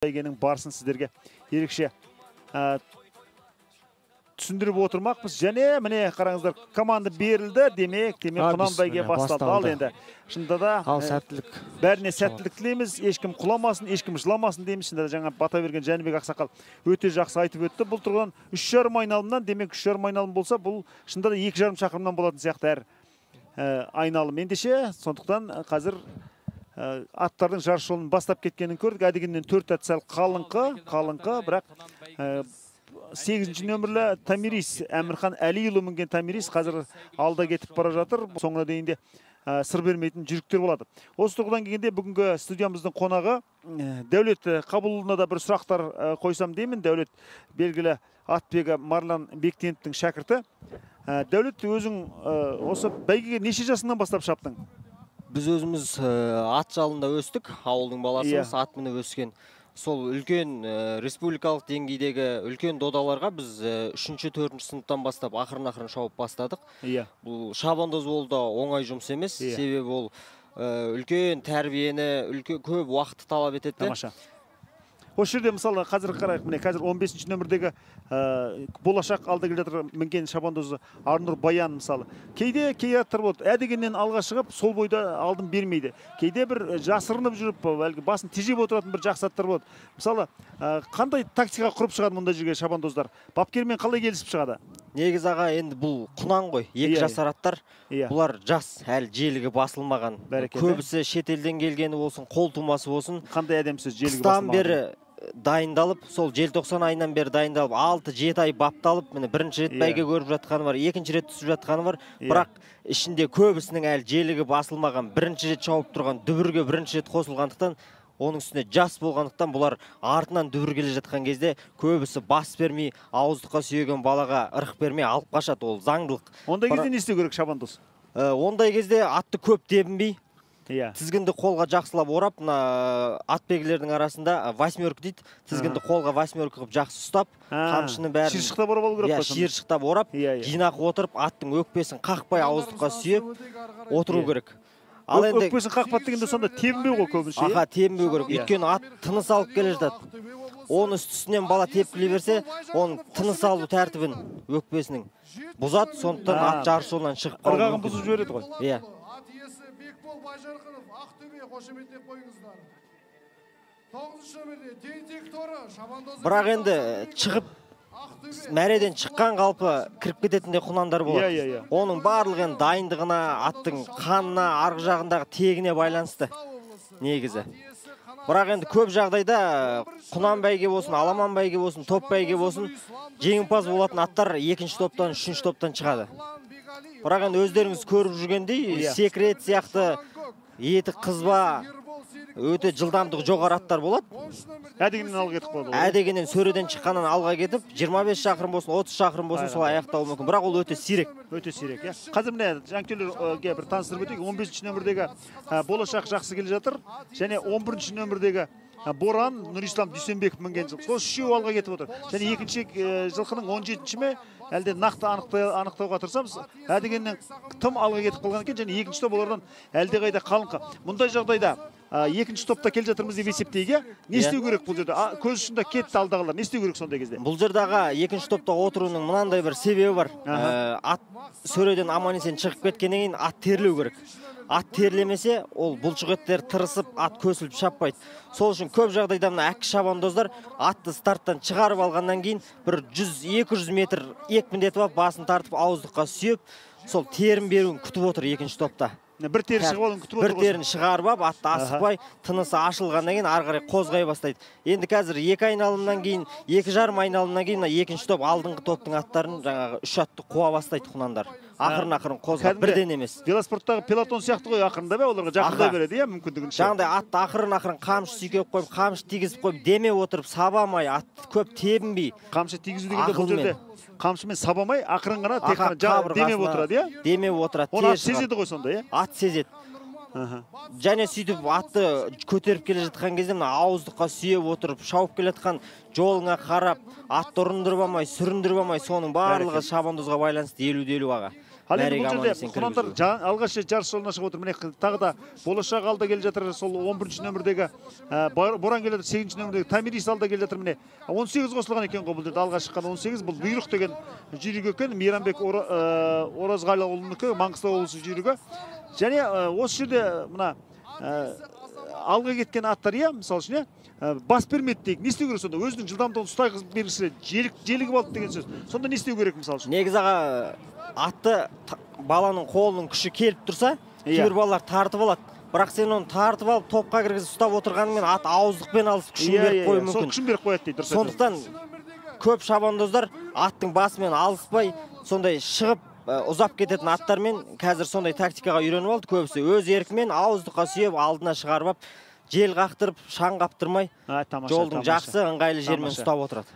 бәйгенің барысын сіздерге ерекше түсіндіріп отырмақпыз. Және міне қараңыздар, команда берілді, демек Құнан бәйге басталды. Ал енді шынында да бәріне сәттілік тілейміз. Ешкім құламасын, ешкім жыламасын дейміз. Шынында да жаңа бата берген Жәнібек Ақсақал өте жақсы айтып өтті. Бұл тұрғыдан 3,5 айналымнан, демек 3,5 айналым болса, бұл шынында да 2,5 шақырымнан болатын сияқты әр айналым. Ендеше сондықтан қазір аттардың жарыс жолын бастап кеткенін көрдік. Әдегеннен 4 ат сәл қалыңқы, бірақ 8-ші нөмірлі Тамирис, Әмірхан Әлиұлы мінген Тамирис қазір алда кетіп бара жатыр. Соңына дейінде сыр бермейтін жүріктер болады. Осы тұрғыдан келгенде бүгінгі студиямыздың қонағы Дәулет Қабылұлына да бір сұрақтар қойсам деймін. Дәулет белгілі атбегі Марлан Бектеновтің шәкірті. Дәулет, өзің осы бәйгеге неше жасыңнан бастап шаптың? Біз өзіміз ат жалында өстік, ауылдың баласымыз, ат мініп өскен. Сол үлкен республикалық деңгейдегі үлкен додаларға біз 3-4 сыныптан бастап ақырын шауып бастадық. Бұл шабандоз болу да оңай жұмыс емес, себебі ол үлкен тәрбиені, көп уақытты талап етеді. Тамаша. Осы жерде мысалы қазір қарайық, міне қазір 15-ші нөмірдегі болашақ алда келе жатыр мінген шабандозы Арнұр Баян мысалы. Кейде кей аттар болады, әдегеннен алға шығып, сол бойда алдын бермейді. Кейде бір жасырынып жүріп, басын тежеп отыратын бір жақсы аттар болады. Мысалы, қандай тактика құрып шығады мұндай жерге шабандоздар? Бапкермен қалай келісіп шығады? Негіз аға, енді бұл Құнан ғой, 2 жасар аттар. Бұлар жас, әлі желігі басылмаған. Көбісі шетелден келгені болсын, қол тумасы болсын. Қандай әдемсіз желігі басылмаған? Дайындалып, сол желтоқсан айынан бері дайындалып, 6-7 ай бапталып, міне бірінші рет бәйге көріп жатқаны бар, екінші рет түсіп жатқаны бар. Бірақ ішінде көбісінің әлі желігі басылмаған, бірінші рет шауып тұрған, дүбірге бірінші рет қосылғандықтан, оның үстіне жас болғандықтан бұлар артынан дүбір келе жатқан кезде көбісі бас бермей, ауыздыққа сүйеген балаға ырық бермей алып қашады, ол заңдылық. Ондай кезде не істеу керек шабандоз? Ондай кезде атты көп тебінбей, тізгінді қолға жақсылап орап, атбегілердің арасында 8-өркі дейді, тізгінді қолға 8-өркі қып жақсы ұстап, қамшыны бәрін шиыршықтап орап алу керек. Шиыршықтап орап, жинақы отырып, аттың өкпесін қақпай ауыздыққа сүйеп отыру керек. Өкпесін қақпат дегенде сонда тебінбеу ғой көбінше? Аға, тебінбеу керек. Өйткені ат тыныс алып келе жатады. Оны үстісінен бала тепкілей берсе, оның тыныс алу тәртібін өкпесінің бұзады, сондықтан ат жарыс жолынан шығып қалу. Ырғағын бұзып жібереді ғой. Ат иесі Бекбол Байжарқынов, Ақтөбе, қошеметтеп қойыңыздар. 9-шы нөмірде Тентек Торы, шабандозы. Бірақ енді шығып мәреден шыққан қалпы кіріп кететіндей Құнандар болады. Оның барлығын дайындығына, аттың қанына, арғы жағындағы тегіне байланысты негізі. Бірақ енді көп жағдайда Құнан бәйге болсын, Аламан бәйге болсын, топ бәйге болсын, жеңімпаз болатын аттар 2-ші топтан, 3-ші топтан шығады. Бірақ енді өздеріңіз көріп жүргендей, секрет сияқты, еті қызба, өте жылдамдығы жоғары аттар болады. Әдегеннен алға кетіп қойды. Әдегеннен сөреден шыққаннан алға кетіп, 25 шақырым болсын, 30 шақырым болсын, сол аяқтауы мүмкін. Бірақ ол өте сирек. Өте сирек, иә. Қазір міне жанкүйерлерге бір таныстырып өтейік. 15-ші нөмірдегі болашақ жақсы келе жатыр. Және 11-ші нөмірдегі Боран Нұрислам Дүйсенбеков мінген жылқы. Сол үшеуі алға кетіп отыр. Және екінші жылқының 17-ші ме әлде нақты анықтауға тырысамыз. Әдегеннен тым алға кетіп қалған екен, және екінші топ олардан әлдеқайда қалыңқы. Мұндай жағдайда екінші топта келе жатырмыз деп есептейге, не істеу керек бұл жерде? Көз ұшында кетті алдағылар, не істеу керек сондай кезде? Бұл жердағы екінші топта отыруының мынандай бір себебі бар. Ат сөреден аман-есен шығып кеткеннен кейін ат терлеу керек. Ат терлемесе, ол бұлшық еттер тырысып, ат көсіліп шаппайды. Сол үшін көп жағдайда мына әккі шабандоздар атты старттан шығарып алғаннан кейін бір 100-200 метр екпіндетіп алып, басын тартып, ауыздыққа сүйеп, сол терін беруін күтіп отыр екінші топта. Бір терін шығып алуын күтіп отыр. Бір терін шығарып алып, атты асықпай, тынысы ашылғаннан кейін ары қарай қозғай бастайды. Енді қазір 2 айналымнан кейін, 2,5 айналымнан кейін екінші топ алдыңғы топтың аттарын жаңағы 3 атты қуа бастайды Құнандар. Ақырын қозғап, бірден емес. Велоспорттағы пелотон сияқты ғой, ақырында ба, оларға жақындай береді, иә, мүмкіндігінше. Жаңағыдай атты ақырын қамшы сүйкеп қойып, қамшы тигізіп қойып, деме отырып, сабамай, атты көп тебінбей. Қамшы тигізу дегенде бұл жерде қамшымен сабамай, ақырын ғана тек қана демеп отырады, иә? Демеп отырады. Оны ат сезеді ғой сонда, иә? Ат сезеді. Және сөйтіп атты көтеріп келе жатқан кезде ауыздыққа сүйеп отырып, шауып келе жатқан жолыңа қарап, атты ұрындырып алмай, сүріндіріп алмай, соның барлығы шабандозға байланысты 50-50 аға. Ал енді бұл жерде құнандар алғаш жарыс жолына шығып отыр. Міне тағы да болашақ алда келе жатыр. Сол 11-ші нөмірдегі Боран келе жатыр. 8-ші нөмірдегі Тамирис алда келе жатыр. Міне 18 қосылған екен ғой бұл жерде. Алға шыққан 18 бұл бұйрық деген жүйрік екен. Мейрамбек Оразғалыұлынікі, Маңғыстау облысы жүйрігі. Және осы жерде мына алға кеткен аттар, мысалы үшін, бас бермеді дейік. Не істеу керек сонда? Өзінің жылдамдығын ұстай бергісі желігіп алды деген сөз. Сонда не істеу керек мысалы үшін? Негізі аға, атты баланың қолының күші келіп тұрса, кейбір балалар тартып алады. Бірақ сен оны тартып алып, топқа кіргізіп ұстап отырғанымен ат ауыздықпен алысып күшін беріп қою мүмкін. Сол күшін беріп қояды дейді. Сондықтан көп шабандоздар аттың басымен алыспай, сондай шығып ұзап кететін аттармен қазір сондай тактикаға үйреніп алды. Көбісі өз еркімен ауыздыққа сүйеп, алдына шығарып, жел қақтырып, шаң қаптырмай, жолдың жақсы ыңғайлы жермен ұстап отырады.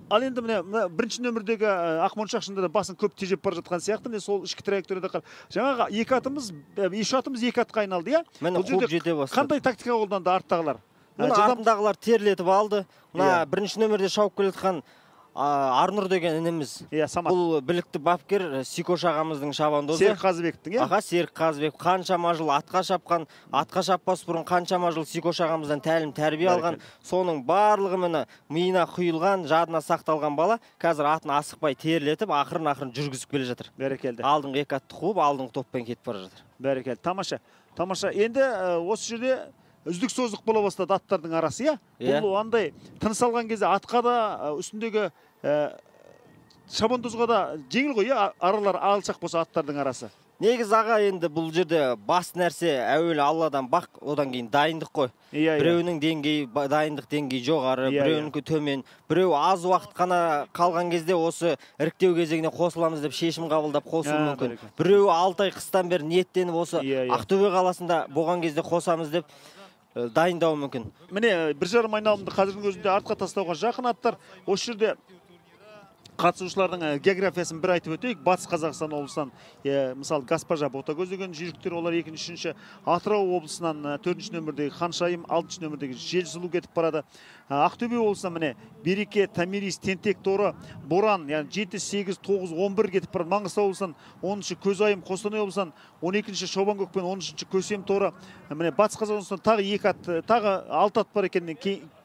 Ал енді міне бірінші нөмірдегі Ақмоншақ шында да басын көп тежеп бара жатқан сияқты. Сол ішкі траекторияда қар. Жаңағы екі атымыз екі атқа айналды, иә? Міне қуып жете бастады. Қандай тактика қолданды арттағылар? Артындағылар терлетіп алды. Мына бірінші нөмірде шауып келе жатқан Арнұр деген ініміз. Бұл білікті бапкер Сикош ағамыздың шабандозы. Серік Қазыбектің, иә? Аға, Серік Қазыбек қаншама жыл атқа шапқан, атқа шаппас бұрын қаншама жыл Сикош ағамыздан тәлім тәрбие алған. Соның барлығы міне миына құйылған, жадына сақталған бала қазір атын асықпай терлетіп, ақырын жүргізіп келе жатыр. Бәрекелді. Алдыңғы екі атты қуып, алдыңғы топпен кетіп бара жатыр. Бәрекелді. Тамаша. Тамаша. Енді осы жерде үздік создық бола бастады аттардың арасы, иә? Бұл андай тыныс алған кезде атқа да үстіндегі шабандозға да жеңіл ғой, аралар алшақ болса аттардың арасы. Негіз аға, енді бұл жерде бас нәрсе әуелі Алладан бақ, одан кейін дайындық қой. Біреуінің деңгейі, дайындық деңгейі жоғары, біреуінікі төмен, біреу аз уақыт қана қалған кезде осы іріктеу кезегіне қосыламыз деп шешім қабылдап қосылуы мүмкін. Біреу 6 ай қыстан бері ниеттеніп осы Ақтөбе қаласында болған кезде қосамыз деп дайындауы мүмкін. Міне 1,5 айналымды қазірдің өзінде артқа тастауға жақын аттар. Осы жерде қатысушылардың географиясын бір айтып өтейік. Батыс Қазақстан облысынан мысалы Гаспажа Ботагөз деген жүйріктер, олар 2-3-ші. Атырау облысынан 4-ші нөмірдегі Ханшайым, 6-ші нөмірдегі Желсұлу кетіп барады. Ақтөбе облысынан міне Береке, Тамирис, Тентек торы, Боран, яғни 7, 8, 9, 11 кетіп барады. Маңғыстау облысынан 10-ші Көзайым, Қостанай облысынан 12-ші Шобангөк пен 13-ші Көсем торы. Міне Батыс Қазақстан тағы 2 ат, тағы 6 ат бар екен.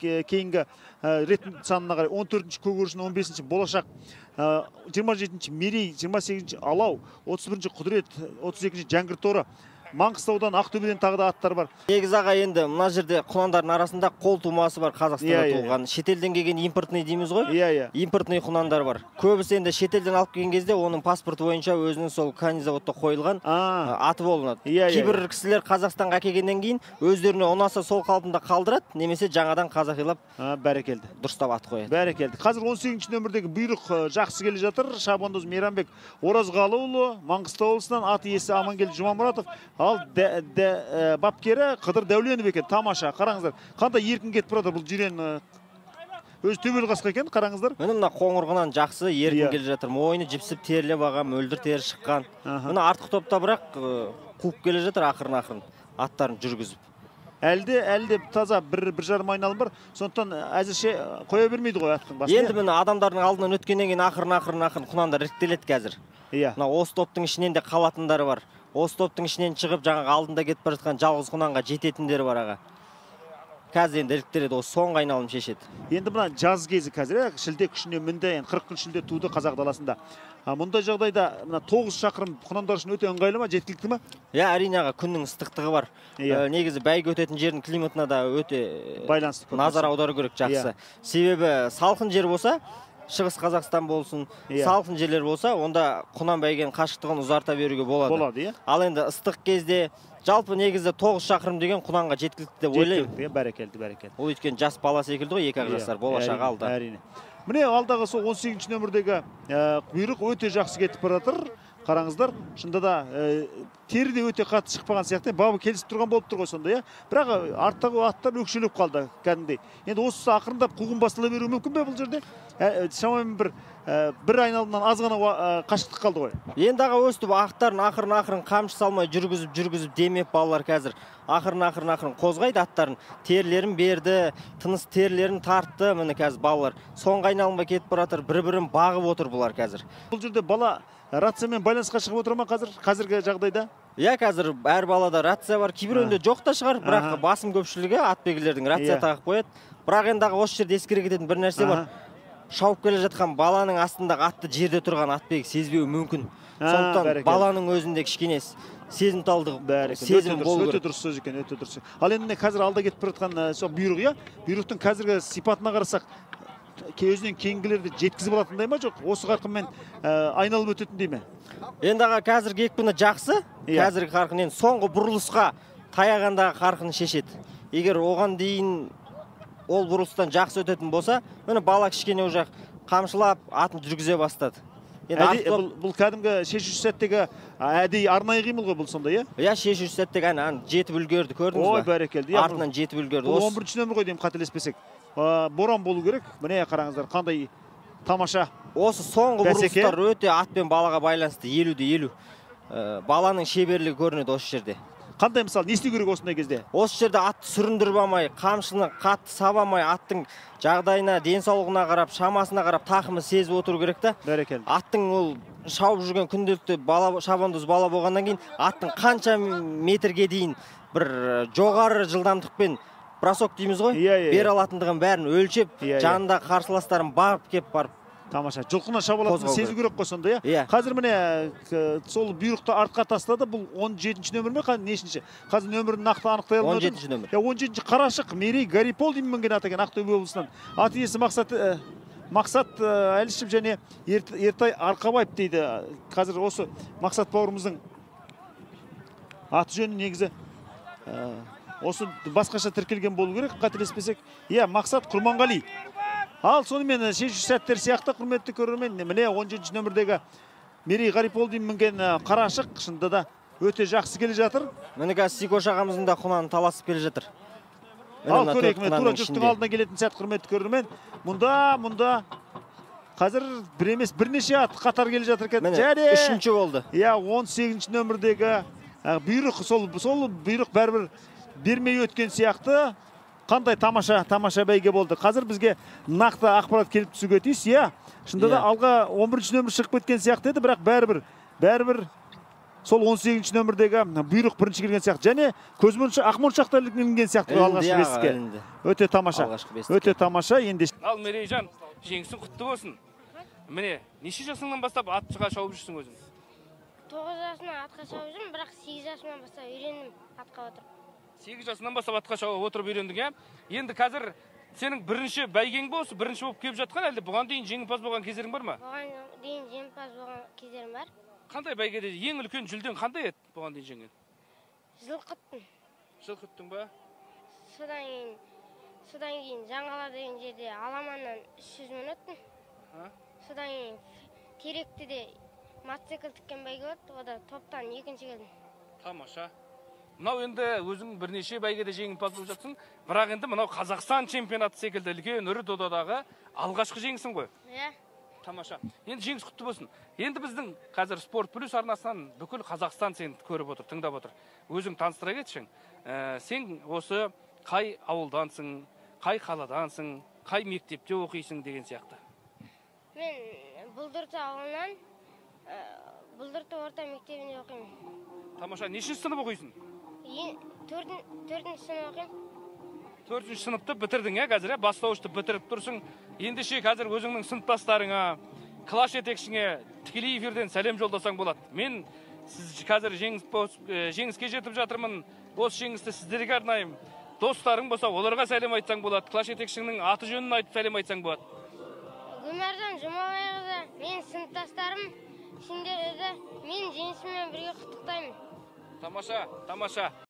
Кейінгі рет санына қарай 14-ші Көгершін, 15-ші Болашақ, 27-ші Мерей, 28-ші Алау, 31-ші Құдірет, 32-ші Жәңгір торы. Маңғыстаудан, Ақтөбеден тағы да аттар бар. Негіз аға, енді мына жерде құнандардың арасында қол тумасы бар, Қазақстанда туылған. Шетелден келген импортный дейміз ғой? Импортный құнандар бар. Көбісі енді шетелден алып келген кезде оның паспорты бойынша өзінің сол канизаводта қойылған аты болынады. Кейбір кісілер Қазақстанға келгеннен кейін өздеріне ұнаса сол қалпында қалдырады, немесе жаңадан қазақилап бәрекелді дұрыстап ат қояды. Бәрекелді. Қазір 18-ші нөмірдегі бұйрық жақсы келе жатыр. Шабандоз Мейрамбек Оразғалыұлы, Маңғыстау облысынан, ат иесі Амангелді Жұмамұратов. Ал бапкері Қыдыр Дәуленов екен. Тамаша, қараңыздар. Қандай еркін кетіп барады бұл жирен өзі төбел қасқа екен, қараңыздар. Міне мына қоңырғынан жақсы еркін келе жатыр. Мойны жіпсіп терілеп ағам, мөлдір тері шыққан. Міне артық топта бірақ қуып келе жатыр ақырын аттарын жүргізіп. Әлде таза 1,5 айналым бар. Сондықтан әзірше қоя бермейді ғой аттың басын. Енді міне адамдардың алдынан өткеннен кейін ақырын құнандар іріктеледі қазір. Мына осы топтың ішінен де қалатындары бар. Осы топтың ішінен шығып, жаңағы алдында кетіп бара жатқан жалғыз құнанға жететіндері бар аға. Қазір енді іріктеледі, осы соңғы айналым шешеді. Енді мына жаз кезі қазір, шілде күшіне мінді, 40 күн шілде туды қазақ даласында. Мұндай жағдайда 9 шақырым құнандар үшін өте ыңғайлы ма, жеткілікті ма? Әрине аға, күннің ыстықтығы бар. Негізі бәйге өтетін жердің климатына да өте байланысты, назар аудару керек жақсы. Себебі салқын жер болса, Шығыс Қазақстан болсын, салқын жерлер болса, онда құнан бәйгенің қашықтығын ұзарта беруге болады. Ал енді ыстық кезде жалпы негізі 9 шақырым деген құнанға жеткілікті деп ойлаймын. Бәрекелді. Ол өйткені жас бала секілді ғой, екі ақ жасар, болашақ алда. Міне алдағы сол 18-ші нөмірдегі бұйрық өте жақсы кетіп бара жатыр. Қараңыздар, шында да тері де өте қатты шықпаған сияқты. Бабы келісіп тұрған болып тұр ғой сонда, иә. Бірақ арттағы аттар өкшелеп қалды кәдімгідей. Енді осы ақырындап қуғын бастала беруі мүмкін бе бұл жерде? Шамамен бір айналымнан аз ғана қашықтық қалды ғой. Енді аға өстіп ақтарын ақырын қамшы салмай жүргізіп демеп балалар қазір. Ақырын қозғайды аттарын. Терілерін берді, тыныс терілерін тартты, міне қазір балалар. Соңғы айналымға кетіп баратыр, бір-бірін бағып отыр бұлар қазір. Бұл жерде бала рациямен байланысқа шығып отыр ма қазіргі жағдайда? Иә, қазір әр балада рация бар. Кейбіреуінде жоқ та шығар, бірақ басым көпшілігі атбегілердің рация тағып қояды. Бірақ енді осы жерде ескере кететін бір нәрсе бар. Шауып келе жатқан баланың астындағы атты жерде тұрған атбегі сезбеуі мүмкін. Сондықтан баланың өзінде кішкене сезімталдығы, сезім болу керек. Өте дұрыс сөз екен, өте дұрыс. Ал енді қазір алда кетіп бара жатқан сол бұйрық, иә? Бұйрықтың қазіргі сипатына қарасақ, өзінен кейінгілерді жеткізіп алатындай ма жоқ? Осы қарқынмен айналып өтетіндей ме? Енді аға қазіргі екпіні жақсы, қазіргі қарқын енді соңғы бұрылысқа таяғандағы қарқын шешеді. Егер оған дейін ол бұрылыстан жақсы өтетін болса, міне бала кішкене уже қамшылап атын жүргізе бастады. Бұл кәдімгі шешуші сәттегі әдейі арнайы қимыл ғой бұл сонда, иә? Иә, шешуші сәттегі жетіп үлгерді, көрдіңіз ба? Ой, бәрекелді. Артынан жетіп үлгерді. Бұл 11-ші нөмір ғой деймін, қателеспесек. Боран болу керек. Міне қараңыздар, қандай тамаша. Осы соңғы бұрылыстар өте ат пен балаға байланысты, 50-50. Баланың шеберлігі көрінеді осы жерде. Қандай мысал, не істеу керек осындай кезде? Осы жерде атты сүріндіріп алмай, қамшыны қатты сабамай, аттың жағдайына, денсаулығына қарап, шамасына қарап, тақымы сезіп отыру керек та. Бәрекелді. Аттың ол шауып жүрген күнделікті шабандоз бала болғаннан кейін, аттың қанша метрге дейін бір жоғары жылдамдықпен бросок дейміз ғой, бер алатындығын бәрін өлшеп, жанында қарсыластарын бағып кеп барып. Тамаша. Жылқына шабалатынын сезу керек қой сонда, иә? Қазір міне сол бұйрықты артқа тастады. Бұл 17-ші нөмір ме? Нешінші? Қазір нөмірін нақты анықтай алмадым. 17-ші нөмір. 17-ші Қарашық Мерей Гарипол деймін мінген ат екен Ақтөбе облысынан. Ат иесі Мақсат Әлішев және Ертай Арқабаев дейді. Қазір осы Мақсат бауырымыздың аты жөні негізі осы басқаша тіркелген болу керек, қателеспесек. Иә, Мақсат Құрманғали. Ал сонымен шешуші сәттер сияқты құрметті көрермен, міне 17-ші нөмірдегі Мерей Гарипол деймін мінген Қарашық шынында да өте жақсы келе жатыр. Міне қазір Сикош ағамыздың да құнаны таласып келе жатыр. Ал көрейік, тура жұрттың алдына келетін сәт құрметті көрермен. Мұнда қазір бір емес бірнеше ат қатар келе жатыр екен. Міне 3-ші болды. Иә, 18-ші нөмірдегі бұйрық, сол бұйрық бәрібір бермей өткен сияқты. Қандай тамаша бәйге болды. Қазір бізге нақты ақпарат келіп түсуге тиіс, иә. Шында да алға 11-ші нөмір шығып кеткен сияқты еді, бірақ бәрібір сол 18-ші нөмірдегі бұйрық бірінші келген сияқты. Және көзмоншақ, ақмоншақтар ілінген сияқты алғашқы бестікке. Өте тамаша. Өте тамаша. Ал Мерейжан, жеңісің құтты болсын. Міне, неше жасыңнан бастап атқа шауып жүрсің өзің? 9 жасымнан атқа шауып жүрмін, бірақ 8 жасымнан бастап үйрендім атқа отырып. 8 жасынан бастап атқа шауып отырып үйрендің, иә? Енді қазір сенің бірінші бәйгең бе осы, бірінші болып келіп жатқан, әлде бұған дейін жеңімпаз болған кездерің бар ма? Бұған дейін жеңімпаз болған кездерім бар. Қандай бәйгеде ең үлкен жүлдең қандай еді бұған дейін жеңген? Жылқыттың. Жылқыттың ба? Содан кейін Жаңғала деген жерде Аламаннан 300 мың өттім. Содан кейін Теректіде мотоцикл тіккен бәйге өтті, ода топтан екінші келдім. Тамаша. Мынау енді өзің бірнеше бәйгеде жеңімпаз болып жатсың, бірақ енді мынау Қазақстан чемпионаты секілді үлкен ірі додадағы алғашқы жеңісің ғой. Иә. Тамаша. Енді жеңіс құтты болсын. Енді біздің қазір Спорт Плюс арнасынан бүкіл Қазақстан сені көріп отыр, тыңдап отыр. Өзің таныстыра кетшің. Сен осы қай ауылдансың, қай қаладансың, қай мектепте оқисың деген сияқты. Мен Бұлдырты ауылынан Бұлдырты орта мектебінде оқимын. Тамаша. Нешінші сынып оқисың? 4-ші сынып оқимын. 4-ші сыныпты бітірдің, қазір, бастауышты бітіріп тұрсың. Ендеше қазір өзіңнің сыныптастарыңа, класс жетекшіңе тікелей эфирден сәлем жолдасаң болады. Мен сіз қазір жеңіске жетіп жатырмын. Осы жеңісті сіздерге арнаймын. Достарың болса, оларға сәлем айтсаң болады. Класс жетекшіңнің аты жөнін айтып сәлем айтсаң болады. Гүлмаржан Жұмабайқызы, мен сыныптастарым, сендерді мен жеңісіммен бірге құттықтаймын. Тамаша.